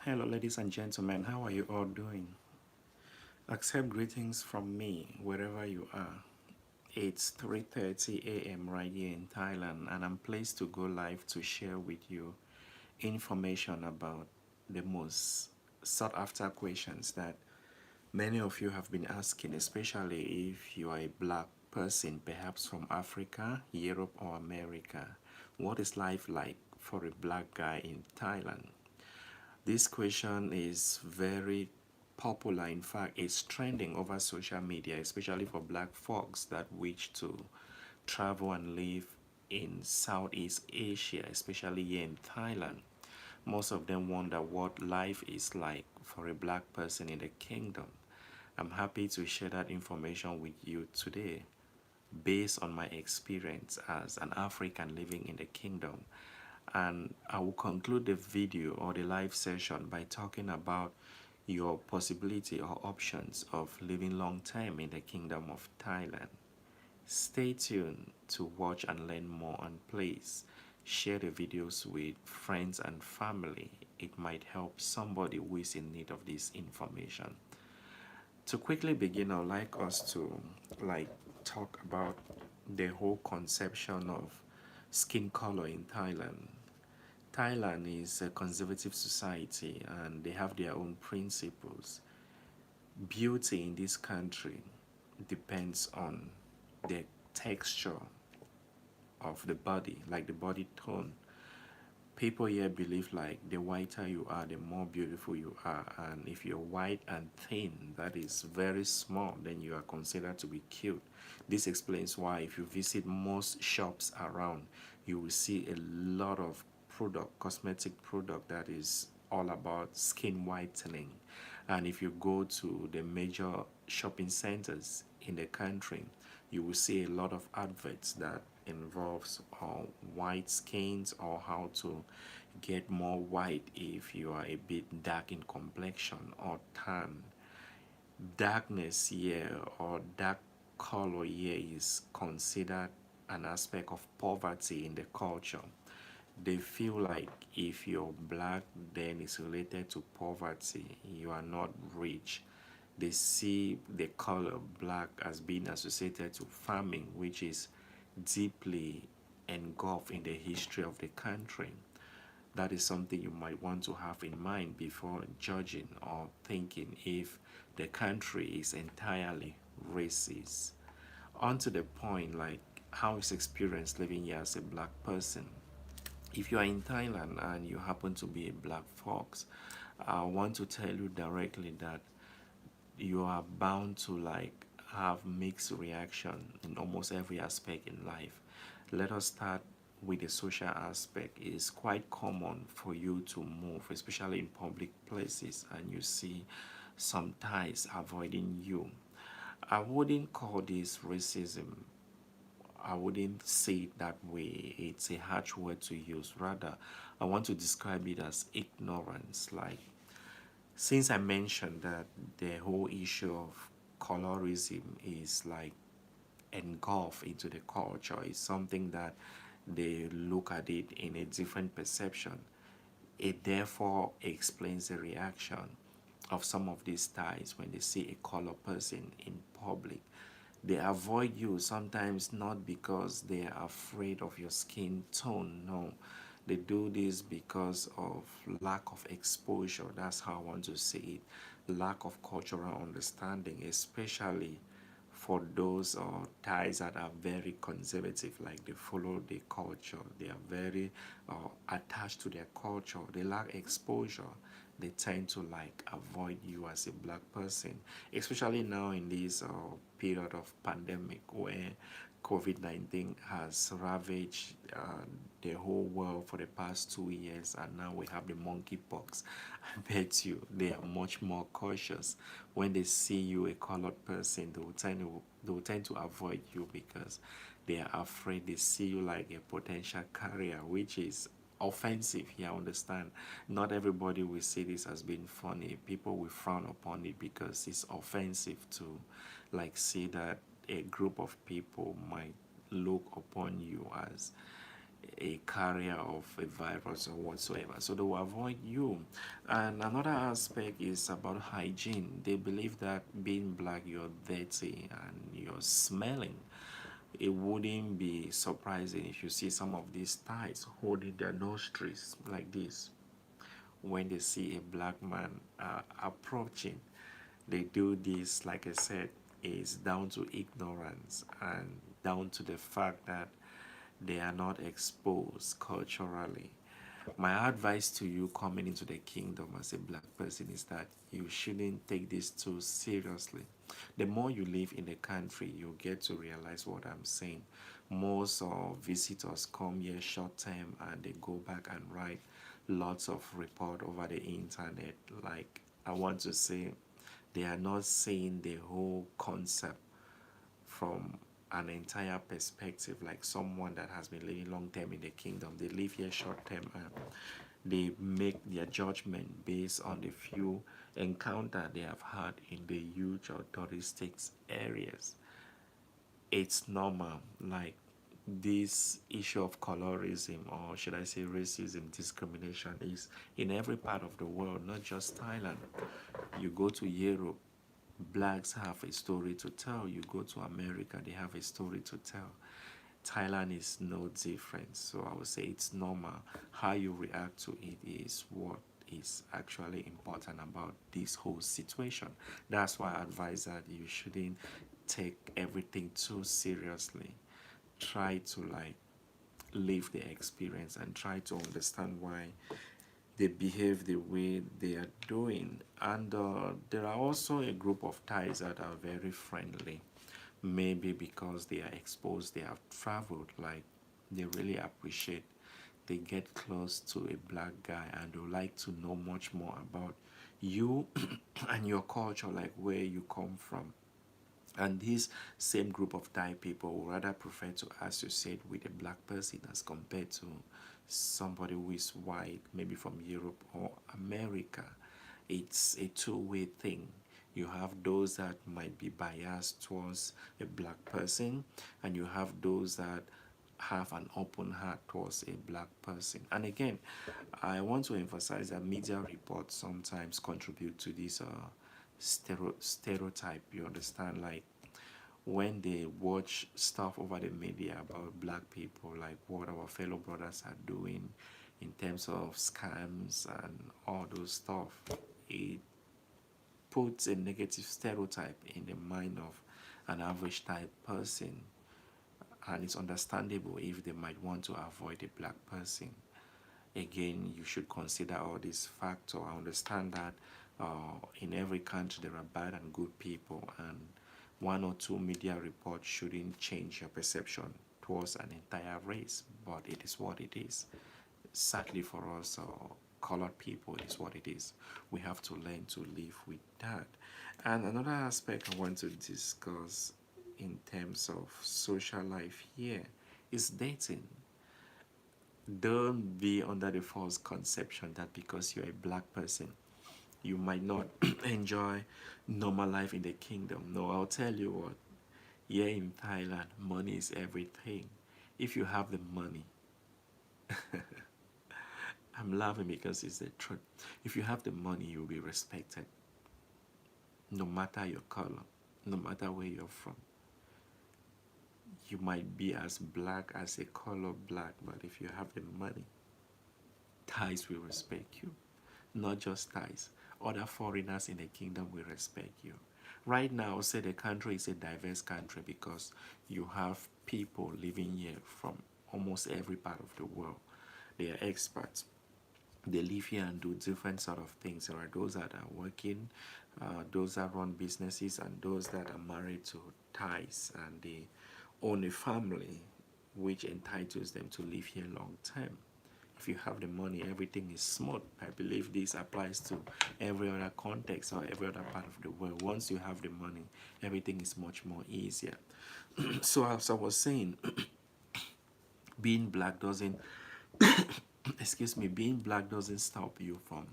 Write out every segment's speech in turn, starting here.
Hello, ladies and gentlemen. How are you all doing? Accept greetings from me wherever you are. It's 3:30 a.m. right here in Thailand, and I'm pleased to go live to share with you information about the most sought after questions that many of you have been asking, especially if you are a black person, perhaps from Africa, Europe, or America. What is life like for a black guy in Thailand? This question is very popular. In fact, it's trending over social media, especially for black folks that wish to travel and live in Southeast Asia, especially here in Thailand. Most of them wonder what life is like for a black person in the kingdom. I'm happy to share that information with you today based on my experience as an African living in the kingdom. And I will conclude the video or the live session by talking about your possibility or options of living long term in the kingdom of Thailand. Stay tuned to watch and learn more, and please share the videos with friends and family. It might help somebody who is in need of this information. To quickly begin, I would like us to talk about the whole conception of skin color in Thailand. Thailand is a conservative society and they have their own principles. Beauty in this country depends on the texture of the body, like the body tone. People here believe like the whiter you are, the more beautiful you are. And if you're white and thin, that is very small, then you are considered to be cute. This explains why if you visit most shops around, you will see a lot of cosmetic product that is all about skin whitening. And if you go to the major shopping centers in the country, you will see a lot of adverts that involves white skins or how to get more white if you are a bit dark in complexion or tan. Darkness here or dark color here is considered an aspect of poverty in the culture. They feel like if you're black, then it's related to poverty. You are not rich. They see the color black as being associated to farming, which is deeply engulfed in the history of the country. That is something you might want to have in mind before judging or thinking if the country is entirely racist. On to the point, like how is experience living here as a black person. If you are in Thailand and you happen to be a black fox, I want to tell you directly that you are bound to have mixed reaction in almost every aspect in life. Let us start with the social aspect. It is quite common for you to move, especially in public places, and you see some Thais avoiding you. I wouldn't call this racism. I wouldn't say it that way. It's a harsh word to use. Rather, I want to describe it as ignorance. Like, since I mentioned that the whole issue of colorism is like engulfed into the culture, it's something that they look at it in a different perception. It therefore explains the reaction of some of these Thais when they see a colored person in public. They avoid you sometimes not because they are afraid of your skin tone. No, they do this because of lack of exposure. That's how I want to say it. Lack of cultural understanding, especially for those Thais that are very conservative, like they follow the culture. They are very attached to their culture. They lack exposure. They tend to avoid you as a black person, especially now in this period of pandemic where COVID-19 has ravaged the whole world for the past 2 years, and now we have the monkeypox. I bet you they are much more cautious. When they see you, a colored person, they will tend to avoid you because they are afraid they see you like a potential carrier, which is offensive. Yeah, I understand. Not everybody will see this as being funny. People will frown upon it because it's offensive to see that a group of people might look upon you as a carrier of a virus or whatsoever, so they will avoid you. And another aspect is about hygiene. They believe that being black, you're dirty and you're smelling. It wouldn't be surprising if you see some of these Thais holding their nostrils like this when they see a black man approaching. They do this, like I said, is down to ignorance and down to the fact that they are not exposed culturally. My advice to you coming into the kingdom as a black person is that you shouldn't take this too seriously. The more you live in the country, you get to realize what I'm saying. Most of visitors come here short term and they go back and write lots of report over the internet. Like, I want to say, they are not seeing the whole concept from an entire perspective, like someone that has been living long term in the kingdom. They live here short term and they make their judgment based on the few encounter they have had in the huge or touristic areas. It's normal, like this issue of colorism, or should I say racism, discrimination, is in every part of the world, not just Thailand. You go to Europe, blacks have a story to tell. You go to America, they have a story to tell. Thailand is no different. So I would say it's normal. How you react to it is what is actually important about this whole situation. That's why I advise that you shouldn't take everything too seriously. Try to like live the experience and try to understand why they behave the way they are doing. And there are also a group of Thais that are very friendly. Maybe because they are exposed, they have traveled, like they really appreciate. They get close to a black guy and they like to know much more about you and your culture, like where you come from. And this same group of Thai people would rather prefer to associate with a black person as compared to somebody who is white, maybe from Europe or America. It's a two-way thing. You have those that might be biased towards a black person, and you have those that have an open heart towards a black person. And again, I want to emphasize that media reports sometimes contribute to this stereotype. You understand, like when they watch stuff over the media about black people, like what our fellow brothers are doing in terms of scams and all those stuff, it puts a negative stereotype in the mind of an average type person, and it's understandable if they might want to avoid a black person. Again, you should consider all these factors. I understand that in every country there are bad and good people, and one or two media reports shouldn't change your perception towards an entire race, but it is what it is. Sadly for us, colored people, it is what it is. We have to learn to live with that. And another aspect I want to discuss in terms of social life here is dating. Don't be under the false conception that because you're a black person, you might not enjoy normal life in the kingdom. No, I'll tell you what, here in Thailand, money is everything. If you have the money, I'm laughing because it's the truth. If you have the money, you'll be respected. No matter your color, no matter where you're from. You might be as black as a color black, but if you have the money, Thais will respect you. Not just Thais. Other foreigners in the kingdom will respect you. Right now, say the country is a diverse country because you have people living here from almost every part of the world. They are expats. They live here and do different sort of things. There are those that are working, those that run businesses, and those that are married to Thais and they own a family, which entitles them to live here long term. If you have the money, everything is smooth. I believe this applies to every other context or every other part of the world. Once you have the money, everything is much more easier. So as I was saying, being black doesn't excuse me, being black doesn't stop you from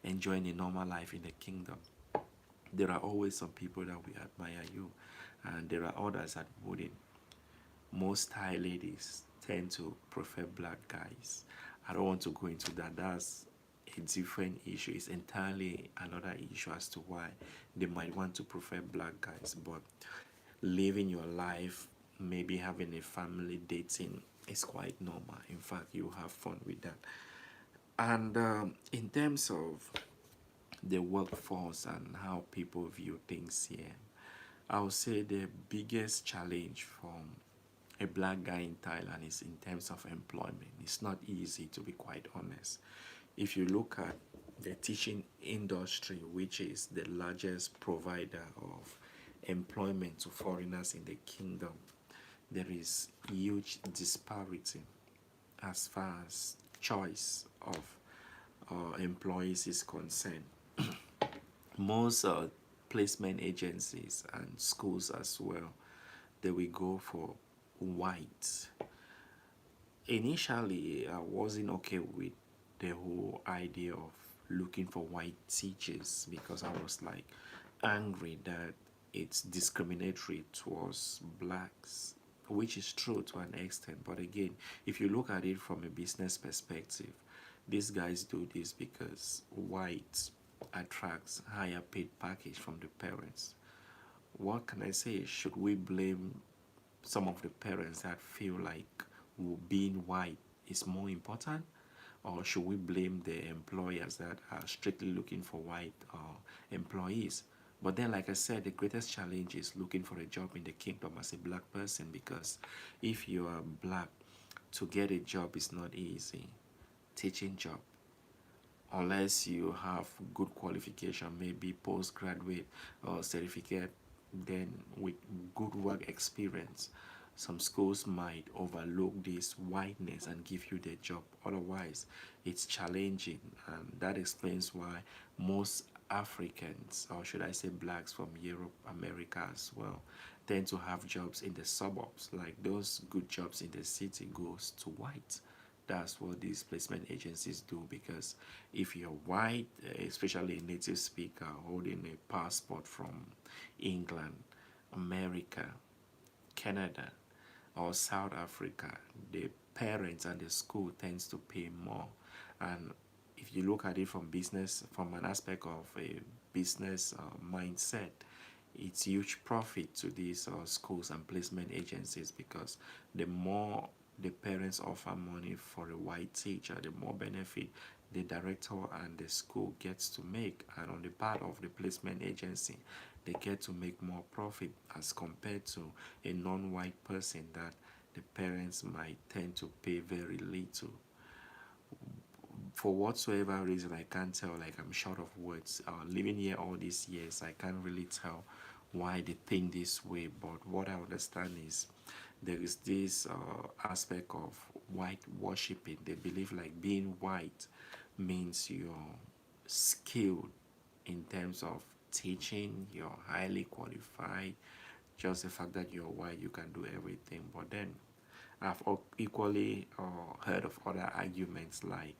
enjoying a normal life in the kingdom. There are always some people that will admire you, and there are others that wouldn't. Most Thai ladies tend to prefer black guys. I don't want to go into that. That's a different issue. It's entirely another issue as to why they might want to prefer black guys. But living your life, maybe having a family, dating is quite normal. In fact, you have fun with that. And in terms of the workforce and how people view things here, I would say the biggest challenge for a black guy in Thailand is in terms of employment. It's not easy, to be quite honest. If you look at the teaching industry, which is the largest provider of employment to foreigners in the kingdom, there is huge disparity as far as choice of employees is concerned. Most placement agencies and schools as well, they will go for white. Initially, I wasn't okay with the whole idea of looking for white teachers because I was like angry that it's discriminatory towards blacks, which is true to an extent. But again, if you look at it from a business perspective, these guys do this because white attracts higher paid package from the parents. What can I say? Should we blame some of the parents that feel like being white is more important, or should we blame the employers that are strictly looking for white employees? But then, like I said, the greatest challenge is looking for a job in the kingdom as a black person, because if you are black, to get a job is not easy. Teaching job, unless you have good qualification, maybe postgraduate or certificate, then with good work experience, some schools might overlook this whiteness and give you the job. Otherwise, it's challenging, and that explains why most Africans, or should I say blacks from Europe, America as well, tend to have jobs in the suburbs. Like those good jobs in the city goes to white. That's what these placement agencies do, because if you're white, especially a native speaker holding a passport from England, America, Canada, or South Africa, the parents and the school tends to pay more. And if you look at it from business, from an aspect of a business mindset, it's huge profit to these schools and placement agencies, because the more the parents offer money for a white teacher, the more benefit the director and the school gets to make. And on the part of the placement agency, they get to make more profit as compared to a non-white person that the parents might tend to pay very little. For whatsoever reason, I can't tell, like I'm short of words. Living here all these years, I can't really tell why they think this way, but what I understand is there is this aspect of white worshipping. They believe like being white means you're skilled in terms of teaching, you're highly qualified. Just the fact that you're white, you can do everything. But then I've equally heard of other arguments like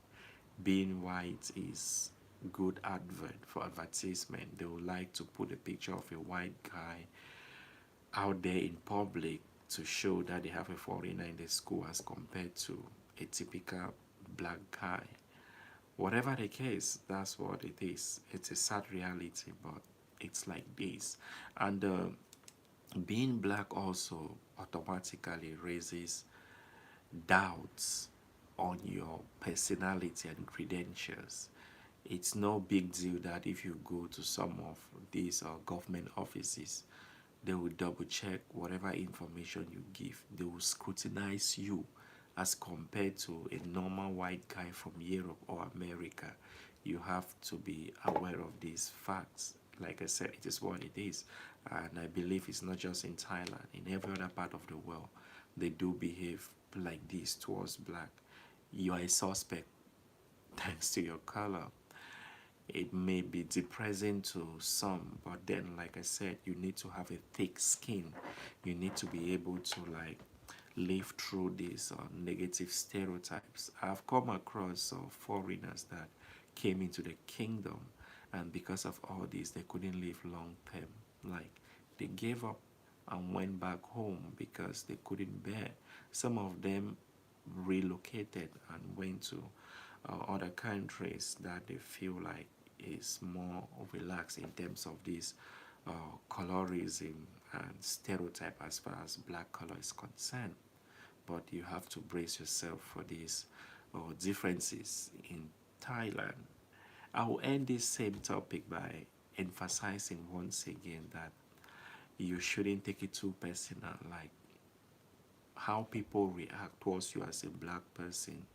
being white is good advert for advertisement. They would like to put a picture of a white guy out there in public to show that they have a foreigner in the school as compared to a typical black guy. Whatever the case, that's what it is. It's a sad reality, but it's like this. And being black also automatically raises doubts on your personality and credentials. It's no big deal that if you go to some of these government offices, they will double check whatever information you give. They will scrutinize you as compared to a normal white guy from Europe or America. You have to be aware of these facts. Like I said, it is what it is. And I believe it's not just in Thailand. In every other part of the world, they do behave like this towards black. You are a suspect thanks to your color. It may be depressing to some, but then, like I said, you need to have a thick skin. You need to be able to like live through these negative stereotypes. I've come across foreigners that came into the kingdom, and because of all this, they couldn't live long term. Like they gave up and went back home because they couldn't bear. Some of them relocated and went to other countries that they feel like is more relaxed in terms of this colorism and stereotype as far as black color is concerned. But you have to brace yourself for these differences in Thailand. I will end this same topic by emphasizing once again that you shouldn't take it too personal. Like, how people react towards you as a black person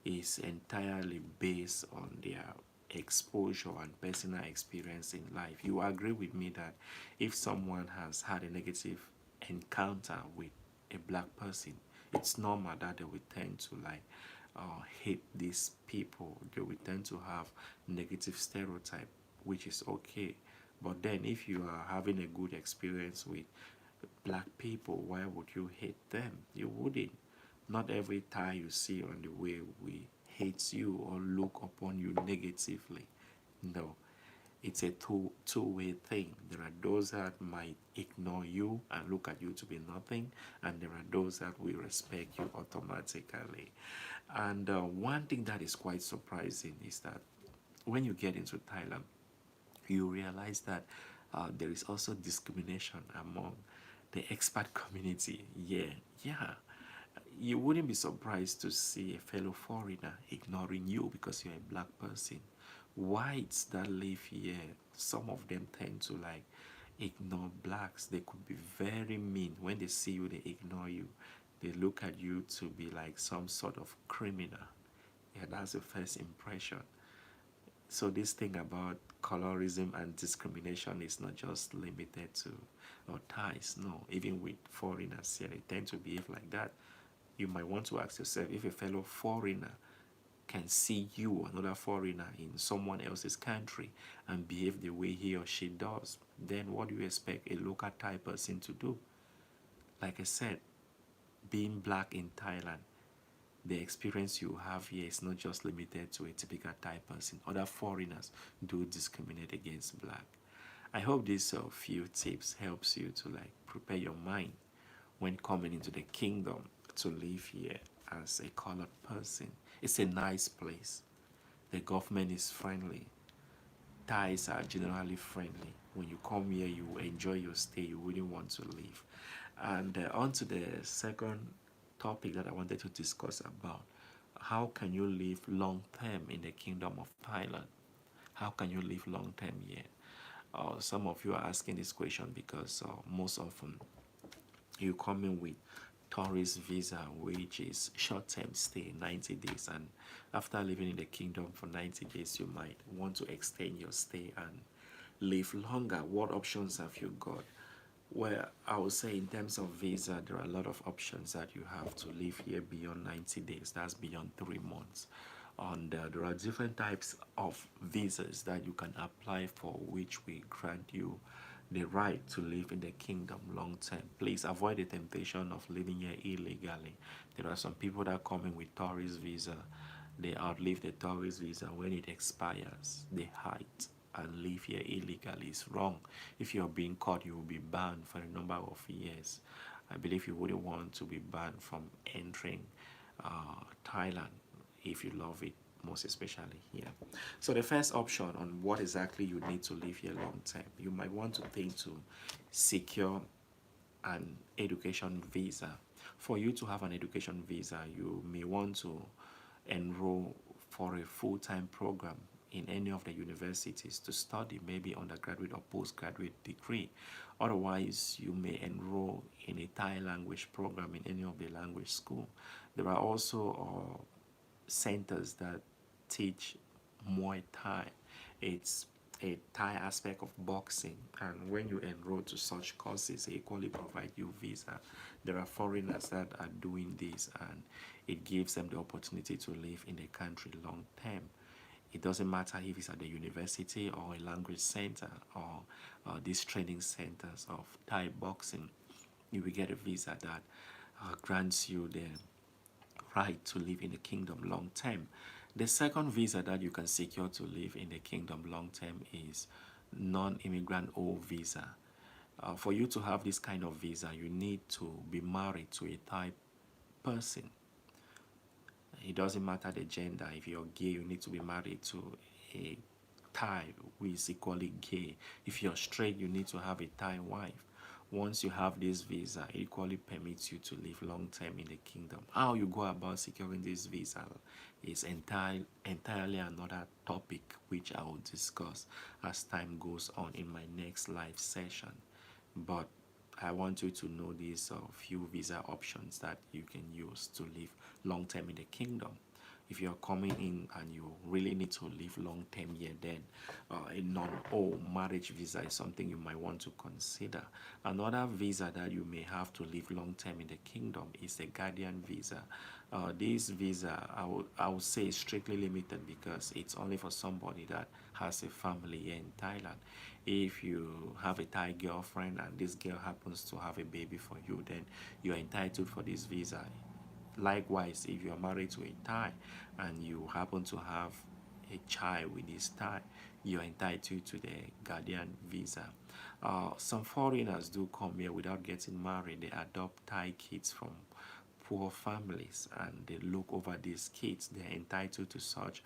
is entirely based on their exposure and personal experience in life. You agree with me that if someone has had a negative encounter with a black person, it's normal that they will tend to hate these people. They will tend to have negative stereotype, which is okay. But then if you are having a good experience with black people, why would you hate them? You wouldn't. Not every Thai you see on the way we hate you or look upon you negatively. No, it's a two-way thing. There are those that might ignore you and look at you to be nothing, and there are those that will respect you automatically. And one thing that is quite surprising is that when you get into Thailand, you realize that there is also discrimination among the expat community. Yeah. You wouldn't be surprised to see a fellow foreigner ignoring you because you're a black person. Whites that live here, some of them tend to ignore blacks. They could be very mean. When they see you, they ignore you. They look at you to be like some sort of criminal. Yeah, that's the first impression. So this thing about colorism and discrimination is not just limited to Thais. No, even with foreigners here, they tend to behave like that. You might want to ask yourself, if a fellow foreigner can see you, another foreigner in someone else's country, and behave the way he or she does, then what do you expect a local Thai person to do? Like I said, being black in Thailand, the experience you have here is not just limited to a typical Thai person. Other foreigners do discriminate against black. I hope these few tips helps you to prepare your mind when coming into the kingdom to live here as a colored person. It's a nice place. The government is friendly. Thais are generally friendly. When you come here, you enjoy your stay. You wouldn't want to leave. And on to the second topic that I wanted to discuss about. How can you live long term in the kingdom of Thailand? How can you live long term here? Some of you are asking this question because most often you come in with tourist visa, which is short-term stay, 90 days, and after living in the kingdom for 90 days, you might want to extend your stay and live longer. What options have you got? Well, I would say in terms of visa, there are a lot of options that you have to live here beyond 90 days. That's beyond 3 months. And there are different types of visas that you can apply for, which will grant you the right to live in the kingdom long term. Please avoid the temptation of living here illegally. There are some people that come in with tourist visa. They outlive the tourist visa. When it expires, they hide and live here illegally. It's wrong. If you're being caught, you will be banned for a number of years. I believe you wouldn't want to be banned from entering Thailand if you love it, most especially here. So the first option on what exactly you need to live here long term, you might want to think to secure an education visa. For you to have an education visa, you may want to enroll for a full-time program in any of the universities to study maybe undergraduate or postgraduate degree. Otherwise, you may enroll in a Thai language program in any of the language school. There are also centers that teach Muay Thai. It's a Thai aspect of boxing, and when you enroll to such courses, they equally provide you visa. There are foreigners that are doing this, and it gives them the opportunity to live in the country long term. It doesn't matter if it's at the university or a language center or these training centers of Thai boxing. You will get a visa that grants you the right to live in the kingdom long term. The second visa that you can secure to live in the kingdom long term is non-immigrant O visa. For you to have this kind of visa, you need to be married to a Thai person. It doesn't matter the gender. If you're gay, you need to be married to a Thai who is equally gay. If you're straight, you need to have a Thai wife. Once you have this visa, it equally permits you to live long term in the kingdom. How you go about securing this visa is entirely another topic which I will discuss as time goes on in my next live session. But I want you to know these few visa options that you can use to live long term in the kingdom. If you're coming in and you really need to live long term here, then a non-O marriage visa is something you might want to consider. Another visa that you may have to live long term in the kingdom is the guardian visa. This visa, I would say, is strictly limited because it's only for somebody that has a family here in Thailand. If you have a Thai girlfriend and this girl happens to have a baby for you, then you're entitled for this visa. Likewise, if you are married to a Thai and you happen to have a child with this Thai, you are entitled to the guardian visa. Some foreigners do come here without getting married. They adopt Thai kids from poor families and they look over these kids. They are entitled to such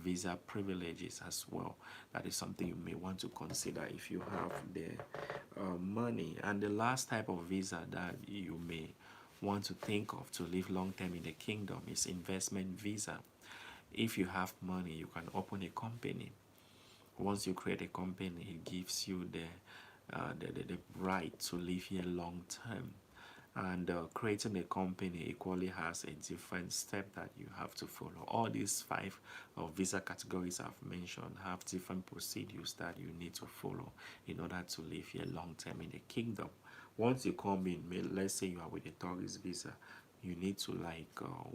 visa privileges as well. That is something you may want to consider if you have the money. And the last type of visa that you may want to think of to live long term in the kingdom is investment visa. If you have money, you can open a company. Once you create a company, it gives you the right to live here long term. And creating a company equally has a different step that you have to follow. All these five visa categories I've mentioned have different procedures that you need to follow in order to live here long term in the kingdom. Once you come in, let's say you are with a tourist visa, you need to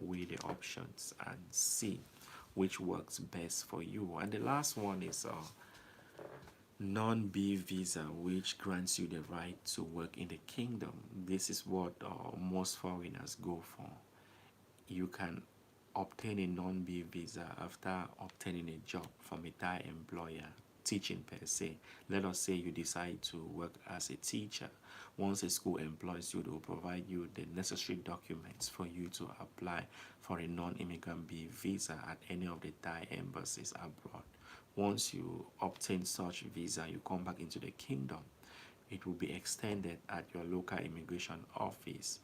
weigh the options and see which works best for you. And the last one is non-B visa, which grants you the right to work in the kingdom. This is what most foreigners go for. You can obtain a non-B visa after obtaining a job from a Thai employer, teaching per se. Let us say you decide to work as a teacher. Once a school employs you, they will provide you the necessary documents for you to apply for a non-immigrant B visa at any of the Thai embassies abroad. Once you obtain such visa, you come back into the kingdom. It will be extended at your local immigration office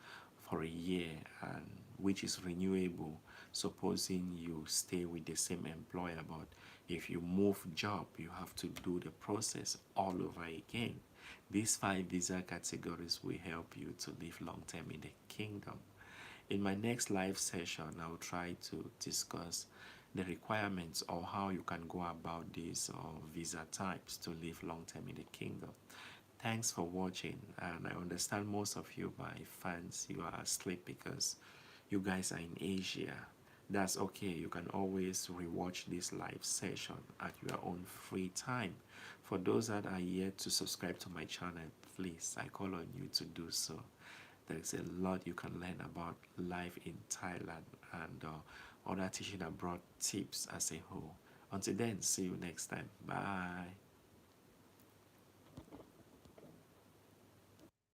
for a year, and which is renewable, supposing you stay with the same employer. But if you move job, you have to do the process all over again. These five visa categories will help you to live long term in the kingdom. In my next live session, I will try to discuss the requirements or how you can go about these visa types to live long term in the kingdom. Thanks for watching, and I understand most of you, my fans, you are asleep because you guys are in Asia. That's okay. You can always rewatch this live session at your own free time. For those that are yet to subscribe to my channel, please, I call on you to do so. There's a lot you can learn about life in Thailand and other teaching abroad tips as a whole. Until then, see you next time. Bye.